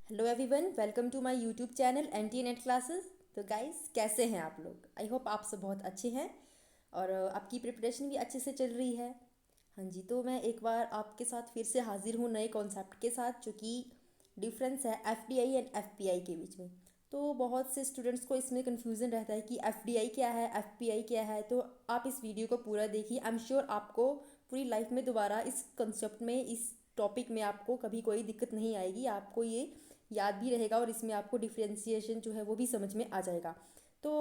Hello everyone, welcome to my YouTube channel NT net classes. तो guys, कैसे हैं आप लोग? आई होप आप सब बहुत अच्छे हैं और आपकी प्रिपरेशन भी अच्छे से चल रही है। हाँ जी, तो मैं एक बार आपके साथ फिर से हाजिर हूँ नए कॉन्सेप्ट के साथ, जो कि डिफरेंस है एफडीआई एंड एफपीआई के बीच में। तो बहुत से स्टूडेंट्स को इसमें कन्फ्यूज़न रहता है कि एफडीआई क्या है, एफपीआई क्या है। तो आप इस वीडियो को पूरा देखिए। आई एम श्योर आपको पूरी लाइफ में दोबारा इस कंसेप्ट में, इस टॉपिक में आपको कभी कोई दिक्कत नहीं आएगी। आपको ये याद भी रहेगा और इसमें आपको डिफ्रेंसिएशन जो है वो भी समझ में आ जाएगा। तो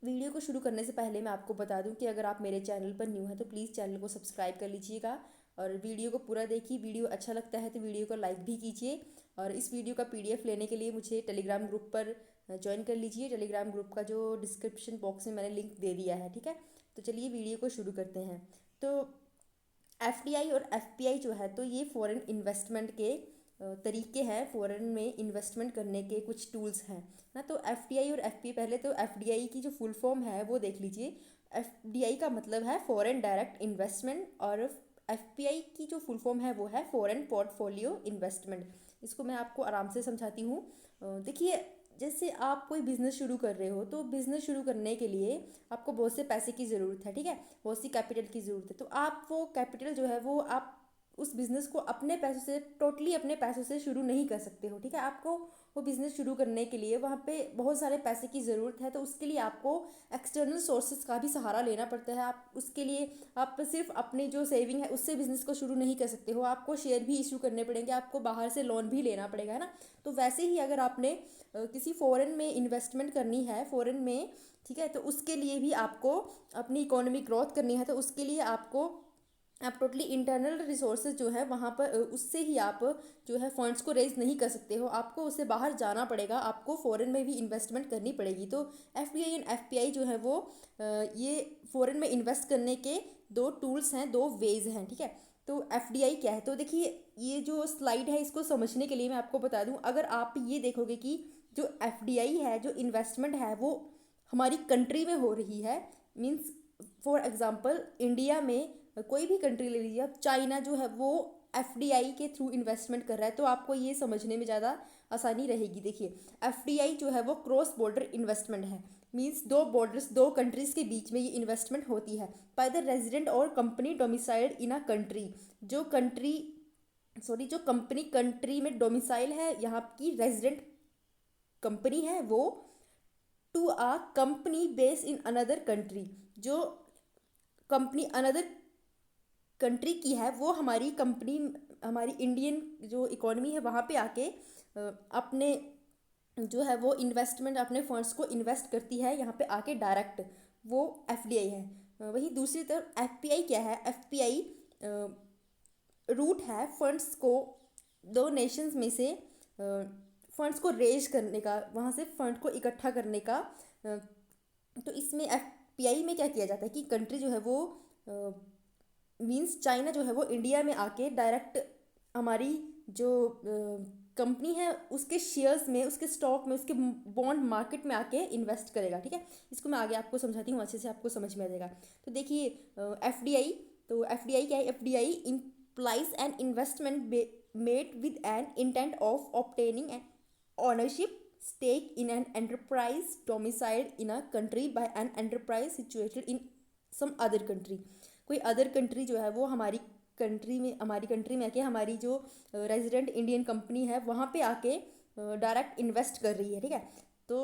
वीडियो को शुरू करने से पहले मैं आपको बता दूं कि अगर आप मेरे चैनल पर न्यू हैं तो प्लीज़ चैनल को सब्सक्राइब कर लीजिएगा और वीडियो को पूरा देखिए। वीडियो अच्छा लगता है तो वीडियो को लाइक भी कीजिए और इस वीडियो का पीडीएफ लेने के लिए मुझे टेलीग्राम ग्रुप पर ज्वाइन कर लीजिए। टेलीग्राम ग्रुप का जो डिस्क्रिप्शन बॉक्स में मैंने लिंक दे दिया है, ठीक है। तो चलिए वीडियो को शुरू करते हैं। तो एफडीआई और एफपीआई जो है, तो ये फॉरेन इन्वेस्टमेंट के तरीके हैं। फॉरेन में इन्वेस्टमेंट करने के कुछ टूल्स हैं ना। तो एफडीआई और एफपीआई, पहले तो एफडीआई की जो फुल फॉर्म है वो देख लीजिए। एफडीआई का मतलब है फॉरेन डायरेक्ट इन्वेस्टमेंट और एफपीआई की जो फुल फॉर्म है वो है फॉरेन पोर्टफोलियो इन्वेस्टमेंट। इसको मैं आपको आराम से समझाती हूँ। देखिए, जैसे आप कोई बिज़नेस शुरू कर रहे हो तो बिज़नेस शुरू करने के लिए आपको बहुत से पैसे की ज़रूरत है, ठीक है। बहुत सी कैपिटल की ज़रूरत है। तो आप वो कैपिटल जो है वो आप उस बिज़नेस को अपने पैसों से, टोटली अपने पैसों से शुरू नहीं कर सकते हो, ठीक है। आपको वो बिज़नेस शुरू करने के लिए वहाँ पे बहुत सारे पैसे की ज़रूरत है। तो उसके लिए आपको एक्सटर्नल सोर्सेज का भी सहारा लेना पड़ता है। आप उसके लिए आप सिर्फ अपनी जो सेविंग है उससे बिज़नेस को शुरू नहीं कर सकते हो। आपको शेयर भी इशू करने पड़ेंगे, आपको बाहर से लोन भी लेना पड़ेगा, है ना। तो वैसे ही अगर आपने किसी फॉरेन में इन्वेस्टमेंट करनी है, फॉरेन में, ठीक है, तो उसके लिए भी आपको अपनी इकोनॉमी ग्रोथ करनी है। तो उसके लिए आपको, आप टोटली इंटरनल रिसोर्सेज जो है वहाँ पर उससे ही आप जो है फंड्स को रेज नहीं कर सकते हो। आपको उससे बाहर जाना पड़ेगा, आपको फॉरेन में भी इन्वेस्टमेंट करनी पड़ेगी। तो एफडीआई एंड एफपीआई जो है वो ये फॉरेन में इन्वेस्ट करने के दो टूल्स हैं, दो वेज हैं, ठीक है। तो एफडीआई क्या है? तो देखिए, ये जो स्लाइड है इसको समझने के लिए मैं आपको बता दूं। अगर आप ये देखोगे कि जो एफडीआई है, जो इन्वेस्टमेंट है वो हमारी कंट्री में हो रही है, मीन्स फॉर एग्जांपल इंडिया में कोई भी कंट्री ले लीजिए आप, चाइना जो है वो एफडीआई के थ्रू इन्वेस्टमेंट कर रहा है। तो आपको ये समझने में ज़्यादा आसानी रहेगी। देखिए, एफडीआई जो है वो क्रॉस बॉर्डर इन्वेस्टमेंट है। मीन्स दो बॉर्डर्स, दो कंट्रीज के बीच में ये इन्वेस्टमेंट होती है बाय द रेजिडेंट और company domiciled in a country. जो कंट्री, सॉरी, जो कंपनी कंट्री में डोमिसाइल है, यहाँ की रेजिडेंट कंपनी है वो, to a company base in another country. जो कंपनी अनदर कंट्री की है वो हमारी कंपनी, हमारी इंडियन जो इकोनॉमी है वहाँ पे आके अपने जो है वो इन्वेस्टमेंट, अपने फंड्स को इन्वेस्ट करती है यहाँ पे आके डायरेक्ट। वो एफडीआई है। वही दूसरी तरफ एफपीआई क्या है? एफपीआई रूट है फंड्स को, दो नेशंस में से फंड्स को रेज करने का, वहाँ से फंड को इकट्ठा करने का। तो इसमें एफपीआई में क्या किया जाता है कि कंट्री जो है वो, मींस चाइना जो है वो इंडिया में आके डायरेक्ट हमारी जो कंपनी है उसके शेयर्स में, उसके स्टॉक में, उसके बॉन्ड मार्केट में आके इन्वेस्ट करेगा, ठीक है। इसको मैं आगे आपको समझाती हूँ, अच्छे से आपको समझ में आ जाएगा। तो देखिए, एफडीआई, तो एफडीआई क्या है? FDI implies an investment made with an intent of obtaining an ownership stake in an enterprise domiciled in a country by an enterprise situated in some other country। कोई अदर कंट्री जो है वो हमारी country में, हमारी country में आके हमारी जो रेजिडेंट इंडियन कंपनी है वहाँ पे आके डायरेक्ट इन्वेस्ट कर रही है, ठीक है। तो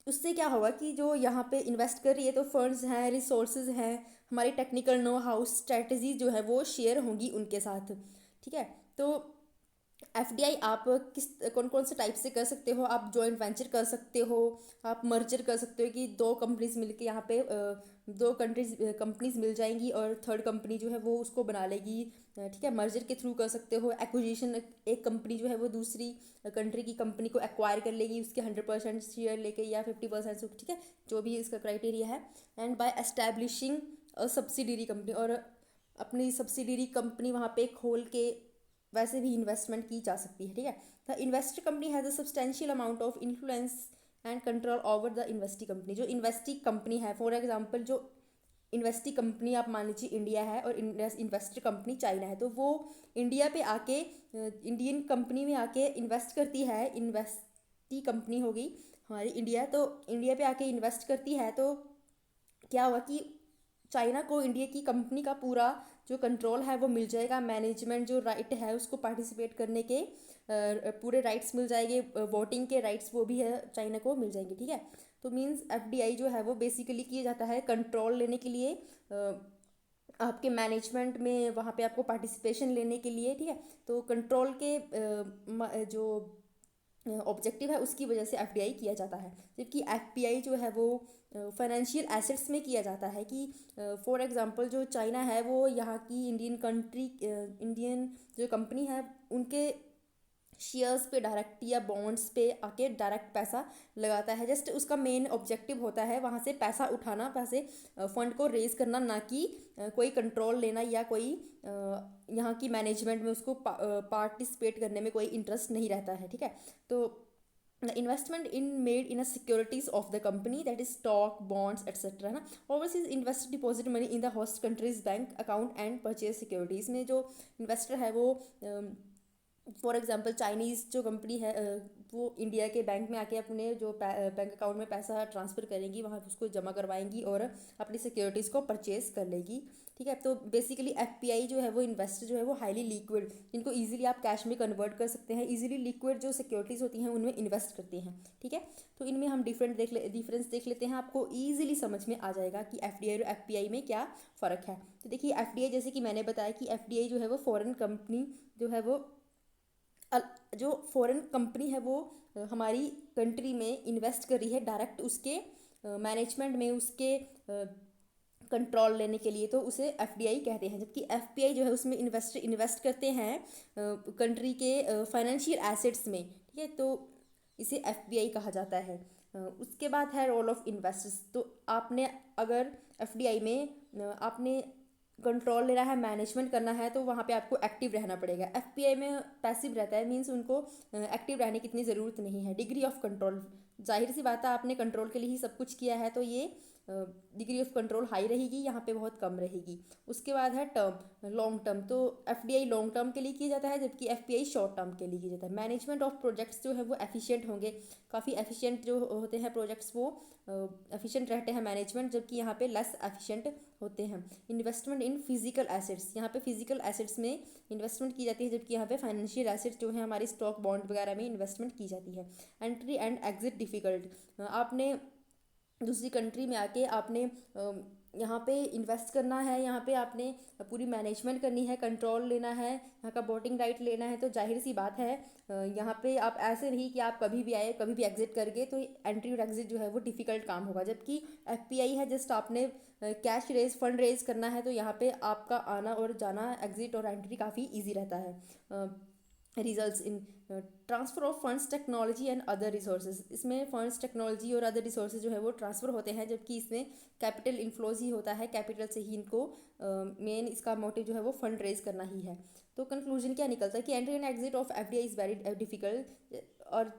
उससे क्या होगा कि जो यहाँ पे इन्वेस्ट कर रही है तो फंड्स हैं, रिसोर्सेज हैं, हमारी टेक्निकल नो हाउ, स्ट्रेटजी जो है वो शेयर होंगी उनके साथ, ठीक है। तो एफडीआई आप किस, कौन कौन से टाइप से कर सकते हो? आप जॉइंट वेंचर कर सकते हो, आप मर्जर कर सकते हो कि दो कंपनीज मिलके यहाँ पे दो कंट्रीज कंपनीज मिल जाएंगी और थर्ड कंपनी जो है वो उसको बना लेगी, ठीक है। मर्जर के थ्रू कर सकते हो। एक्विजिशन, एक कंपनी जो है वो दूसरी कंट्री की कंपनी को एक्वायर कर लेगी, उसके 100% शेयर लेके या 50%, ठीक है, जो भी इसका क्राइटेरिया है। And by establishing a subsidiary company, और अपनी सब्सिडरी कंपनी वहाँ पे खोल के वैसे भी इन्वेस्टमेंट की जा सकती है, ठीक है। The investor company has a substantial amount of influence and control over the investee company. जो इन्वेस्टी कंपनी है, फॉर एग्जांपल जो इन्वेस्टी कंपनी आप मान लीजिए इंडिया है और इन्वेस्टर कंपनी चाइना है, तो वो इंडिया पे आके इंडियन कंपनी में आके इन्वेस्ट करती है। इन्वेस्टी कंपनी हो गई हमारी इंडिया, तो इंडिया पे आके इन्वेस्ट करती है, तो क्या हुआ कि चाइना को इंडिया की कंपनी का पूरा जो कंट्रोल है वो मिल जाएगा। मैनेजमेंट जो राइट है उसको पार्टिसिपेट करने के पूरे राइट्स मिल जाएंगे, वोटिंग के राइट्स वो भी है चाइना को मिल जाएंगे, ठीक है। तो मीन्स एफडीआई जो है वो बेसिकली किया जाता है कंट्रोल लेने के लिए, आपके मैनेजमेंट में वहाँ पे आपको पार्टिसिपेशन लेने के लिए, ठीक है। तो कंट्रोल के जो ऑब्जेक्टिव है उसकी वजह से एफडीआई किया जाता है। जबकि एफपीआई जो है वो फाइनेंशियल एसेट्स में किया जाता है कि फॉर एग्जांपल जो चाइना है वो यहाँ की इंडियन जो कंपनी है उनके शेयर्स पे डायरेक्ट या बॉन्ड्स पे आके डायरेक्ट पैसा लगाता है। जस्ट उसका मेन ऑब्जेक्टिव होता है वहाँ से पैसा उठाना, पैसे फंड को रेज करना, ना कि कोई कंट्रोल लेना या कोई यहाँ की मैनेजमेंट में उसको पार्टिसिपेट करने में कोई इंटरेस्ट नहीं रहता है, ठीक है। तो the investment in made in a securities of the company, that is stock, bonds, etc. ना। overseas investor deposit money in the host country's bank account and purchase securities में जो इन्वेस्टर है वो फॉर एग्जांपल चाइनीज़ जो company है वो India के bank में आके अपने जो बैंक अकाउंट में पैसा ट्रांसफ़र करेंगी, वहाँ उसको जमा करवाएंगी और अपनी सिक्योरिटीज़ को परचेज कर लेगी, ठीक है। तो बेसिकली एफपीआई जो है वो इन्वेस्टर जो है वो हाईली लिक्विड, जिनको इजीली आप कैश में कन्वर्ट कर सकते हैं, इजीली लिक्विड जो सिक्योरिटीज़ होती हैं उनमें इन्वेस्ट करते हैं, ठीक है। तो इनमें हम डिफरेंस देख लेते हैं, आपको ईजिली समझ में आ जाएगा कि एफडीआई और एफपीआई में क्या फ़र्क है। तो देखिए एफडीआई, जैसे कि मैंने बताया कि एफडीआई जो है वो फॉरेन कंपनी जो है वो जो फॉरेन कंपनी है वो हमारी कंट्री में इन्वेस्ट कर रही है डायरेक्ट उसके मैनेजमेंट में, उसके कंट्रोल लेने के लिए, तो उसे एफडीआई कहते हैं। जबकि एफपीआई जो है उसमें इन्वेस्ट करते हैं कंट्री के फाइनेंशियल एसेट्स में, ठीक है। तो इसे एफपीआई कहा जाता है। उसके बाद है रोल ऑफ इन्वेस्टर्स। तो आपने अगर एफडीआई में आपने कंट्रोल लेना है, मैनेजमेंट करना है, तो वहाँ पे आपको एक्टिव रहना पड़ेगा। एफपीआई में पैसिव रहता है, मीन्स उनको एक्टिव रहने की इतनी ज़रूरत नहीं है। डिग्री ऑफ कंट्रोल, जाहिर सी बात है आपने कंट्रोल के लिए ही सब कुछ किया है, तो ये डिग्री ऑफ कंट्रोल हाई रहेगी, यहाँ पे बहुत कम रहेगी। उसके बाद है टर्म, लॉन्ग टर्म। तो एफडीआई लॉन्ग टर्म के लिए किया जाता है, जबकि एफपीआई शॉर्ट टर्म के लिए किया जाता है। मैनेजमेंट ऑफ प्रोजेक्ट्स जो है वो एफिशिएंट होंगे, काफ़ी एफिशिएंट जो होते हैं प्रोजेक्ट्स वो एफिशिएंट रहते हैं मैनेजमेंट, जबकि यहाँ पे लेस एफिशिएंट होते हैं। इन्वेस्टमेंट इन फिजिकल एसेट्स, यहाँ पे फिजिकल एसेट्स में इन्वेस्टमेंट की जाती है, जबकि यहाँ पे फाइनेंशियल एसेट्स जो है हमारी स्टॉक, बॉन्ड वगैरह में इन्वेस्टमेंट की जाती है। एंट्री एंड एग्जिट डिफ़िकल्ट, आपने दूसरी कंट्री में आके आपने यहाँ पे इन्वेस्ट करना है, यहाँ पे आपने पूरी मैनेजमेंट करनी है, कंट्रोल लेना है, यहाँ का वोटिंग राइट लेना है, तो जाहिर सी बात है यहाँ पे आप ऐसे नहीं कि आप कभी भी आए कभी भी एग्जिट कर गए, तो एंट्री और एग्जिट जो है वो डिफ़िकल्ट काम होगा। जबकि एफपीआई है, जस्ट आपने कैश रेज, फंड रेज करना है, तो यहाँ पे आपका आना और जाना, एग्जिट और एंट्री काफ़ी ईजी रहता है। Results in transfer of funds, technology and other resources, इसमें फंड्स, टेक्नोलॉजी और अदर रिसोर्सेज जो है वो ट्रांसफ़र होते हैं, जबकि इसमें कैपिटल इन्फ्लोज ही होता है, कैपिटल से ही इनको मेन इसका मोटिव जो है वो फंड रेज करना ही है। तो कंक्लूजन क्या निकलता है कि entry and exit of FDI is very difficult, और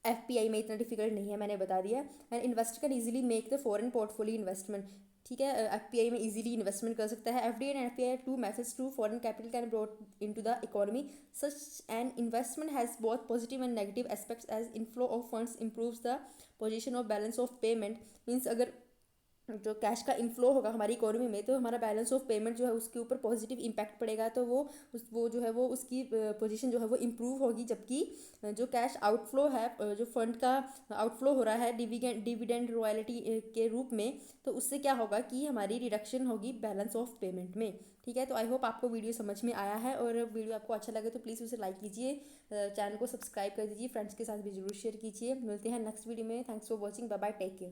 एफपीआई में इतना डिफिकल्ट नहीं है, मैंने बता दिया। And investor can easily make the foreign portfolio investment, ठीक है। एफपीआई में इजीली इन्वेस्टमेंट कर सकता है। FDI and FPI two methods to foreign capital can brought into the economy, such an investment has both positive and negative aspects as inflow of funds improves the position of balance of payment. Means अगर जो cash का inflow होगा हमारी economy में, तो हमारा balance of payment जो है उसके ऊपर पॉजिटिव इम्पैक्ट पड़ेगा, तो वो जो है वो उसकी पोजीशन जो है वो इम्प्रूव होगी। जबकि जो कैश आउटफ्लो है, जो फंड का आउटफ्लो हो रहा है डिविडेंड रॉयल्टी के रूप में, तो उससे क्या होगा कि हमारी रिडक्शन होगी बैलेंस ऑफ पेमेंट में, ठीक है। तो आई होप आपको वीडियो समझ में आया है, और वीडियो आपको अच्छा लगे तो प्लीज़ उसे लाइक कीजिए, चैनल को सब्सक्राइब कर दीजिए, फ्रेंड्स के साथ भी जरूर शेयर कीजिए। मिलते हैं नेक्स्ट वीडियो में। Thanks for watching, bye bye, take care.